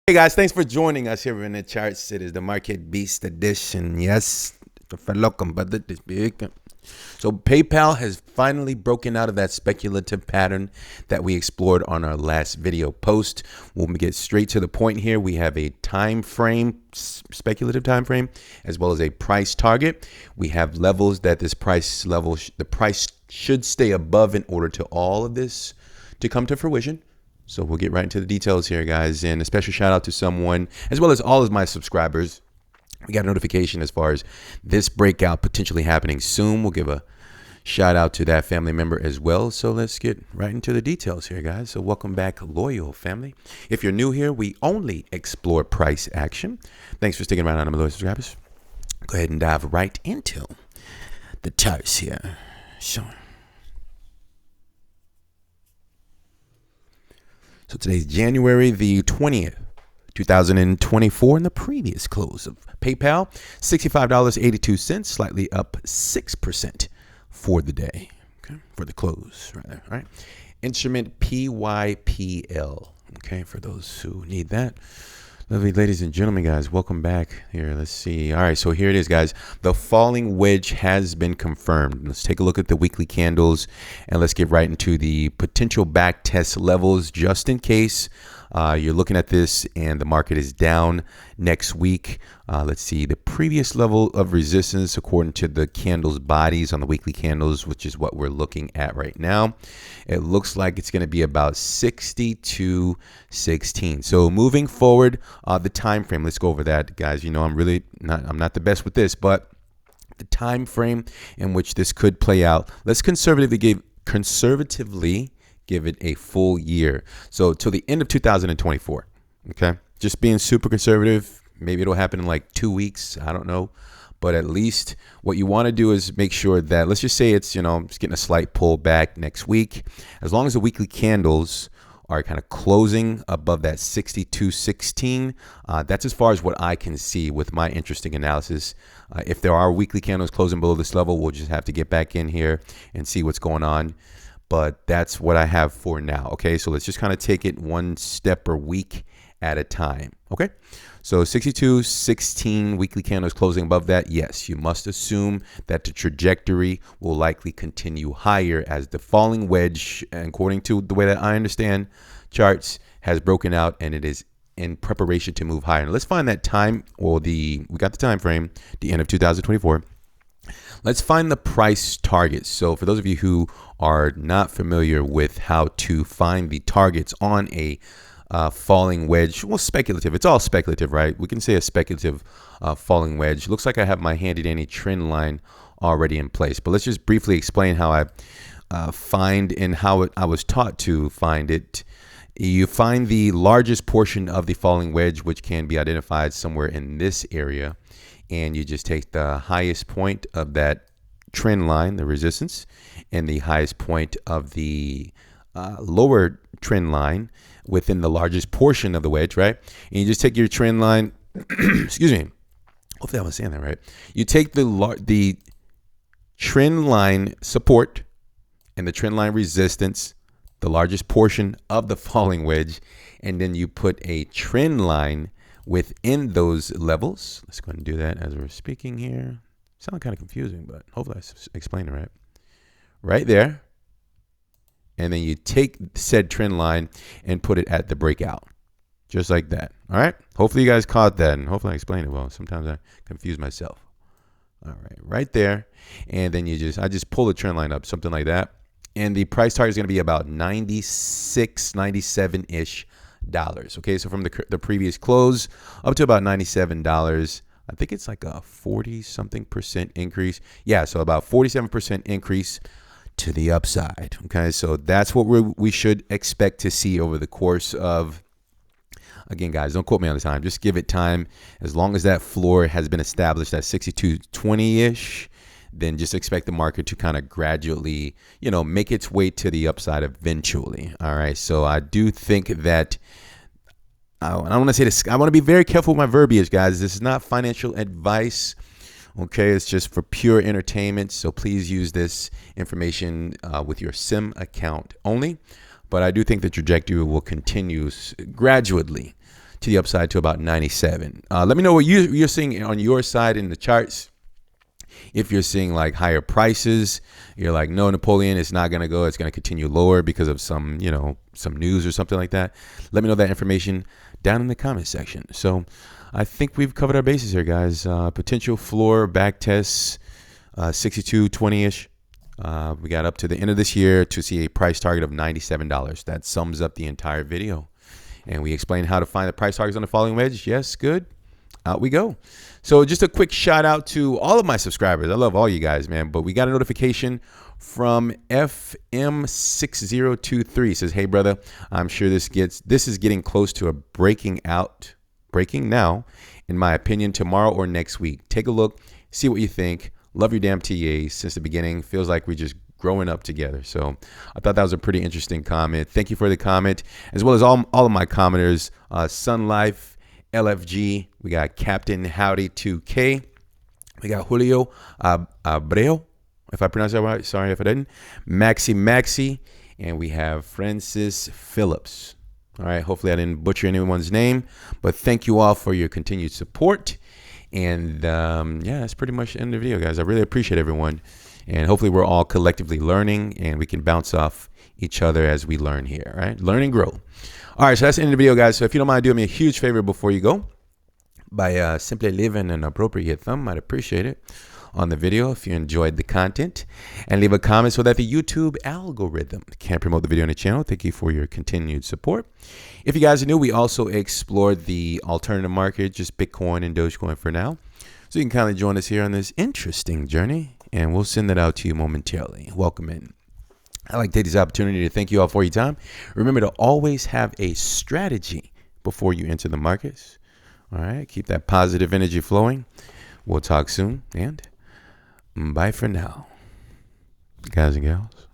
Hey guys, thanks for joining us here in the charts. It is the Market Beast edition. Yes, welcome, brother. This big. So PayPal has finally broken out of that speculative pattern that we explored on our last video post. We'll get straight to the point here. We have a time frame, speculative time frame, as well as a price target. We have levels that this price level, the price should stay above in order to all of this to come to fruition. So we'll get right into the details here, guys. And a special shout out to someone, as well as all of my subscribers. We got a notification as far as this breakout potentially happening soon. We'll give a shout out to that family member as well. So let's get right into the details here, guys. So welcome back, loyal family. If you're new here, we only explore price action. Thanks for sticking around, my loyal subscribers. Go ahead and dive right into the charts here. Sure. So today's January the 20th, 2024, and the previous close of PayPal, $65.82, slightly up 6% for the day, okay, for the close, right? All right. Instrument PYPL, okay, for those who need that. Lovely ladies and gentlemen, guys, welcome back here. Let's see. All right, so here it is, guys. The falling wedge has been confirmed. Let's take a look at the weekly candles, and let's get right into the potential back test levels just in case you're looking at this and the market is down next week. Let's see the previous level of resistance according to the candles bodies on the weekly candles, which is what we're looking at right now. It looks like it's going to be about 62.16. So moving forward, the time frame. Let's go over that, guys. You know, I'm not the best with this, but the time frame in which this could play out. Let's conservatively give it a full year. So till the end of 2024. Okay, just being super conservative. Maybe it'll happen in like 2 weeks. I don't know. But at least what you want to do is make sure that, let's just say it's, just getting a slight pullback next week. As long as the weekly candles are kind of closing above that 62.16, that's as far as what I can see with my interesting analysis. If there are weekly candles closing below this level, we'll just have to get back in here and see what's going on. But that's what I have for now. Okay, so let's just kind of take it one step per week at a time. Okay, so 62.16 weekly candles closing above that. Yes, you must assume that the trajectory will likely continue higher as the falling wedge, according to the way that I understand charts, has broken out and it is in preparation to move higher. Now let's find that time, or we got the time frame, the end of 2024. Let's find the price targets. So for those of you who are not familiar with how to find the targets on a falling wedge, well, speculative. It's all speculative, right? We can say a speculative falling wedge. Looks like I have my handy dandy trend line already in place. But let's just briefly explain how I find and how I was taught to find it. You find the largest portion of the falling wedge, which can be identified somewhere in this area. And you just take the highest point of that trend line, the resistance, and the highest point of the lower trend line within the largest portion of the wedge, right? And you just take your trend line, excuse me, hopefully I was saying that right. You take the trend line support and the trend line resistance, the largest portion of the falling wedge, and then you put a trend line within those levels. Let's go ahead and do that as we're speaking here. Sound kind of confusing, but hopefully I explained it right. Right there. And then you take said trend line and put it at the breakout. Just like that. All right. Hopefully you guys caught that, and hopefully I explained it well. Sometimes I confuse myself. All right. Right there. And then I just pull the trend line up, something like that. And the price target is going to be about 96, 97-ish dollars. Okay, so from the previous close up to about $97, I think it's like a 40-something% increase. Yeah, so about 47% increase to the upside. Okay, so that's what we should expect to see over the course of, again, guys, don't quote me on the time, just give it time. As long as that floor has been established at 62.20-ish, then just expect the market to kind of gradually, make its way to the upside eventually. All right. So I do think that I want to say this. I want to be very careful with my verbiage, guys. This is not financial advice. Okay. It's just for pure entertainment. So please use this information with your sim account only. But I do think the trajectory will continue gradually to the upside to about 97. Let me know what you're seeing on your side in the charts. If you're seeing like higher prices, you're like, no, Napoleon, it's not going to go. It's going to continue lower because of some, some news or something like that. Let me know that information down in the comment section. So I think we've covered our bases here, guys. Potential floor back tests, 62.20-ish. We got up to the end of this year to see a price target of $97. That sums up the entire video. And we explained how to find the price targets on the following wedge. Yes, good. Out we go. So just a quick shout out to all of my subscribers. I love all you guys, man. But we got a notification from FM6023. It says, hey, brother, I'm sure this is getting close to a breaking now, in my opinion, tomorrow or next week. Take a look, see what you think. Love your damn TAs since the beginning. Feels like we're just growing up together. So I thought that was a pretty interesting comment. Thank you for the comment, as well as all of my commenters. Sun Life, LFG, we got Captain Howdy 2K, we got Julio Abreu, if I pronounced that right, sorry if I didn't, Maxi, and we have Francis Phillips. All right, hopefully I didn't butcher anyone's name, but thank you all for your continued support. And yeah, that's pretty much the end of the video, guys. I really appreciate everyone, and hopefully we're all collectively learning and we can bounce off each other as we learn here, right? Learn and grow. All right, so that's the end of the video, guys. So if you don't mind doing me a huge favor before you go, by simply leaving an appropriate thumb, I'd appreciate it on the video if you enjoyed the content, and leave a comment so that the YouTube algorithm can promote the video on the channel. Thank you for your continued support. If you guys are new, we also explored the alternative market, just Bitcoin and Dogecoin for now. So you can kindly join us here on this interesting journey, and we'll send that out to you momentarily. Welcome in. I'd like to take this opportunity to thank you all for your time. Remember to always have a strategy before you enter the markets. All right, keep that positive energy flowing. We'll talk soon, and bye for now, guys and gals.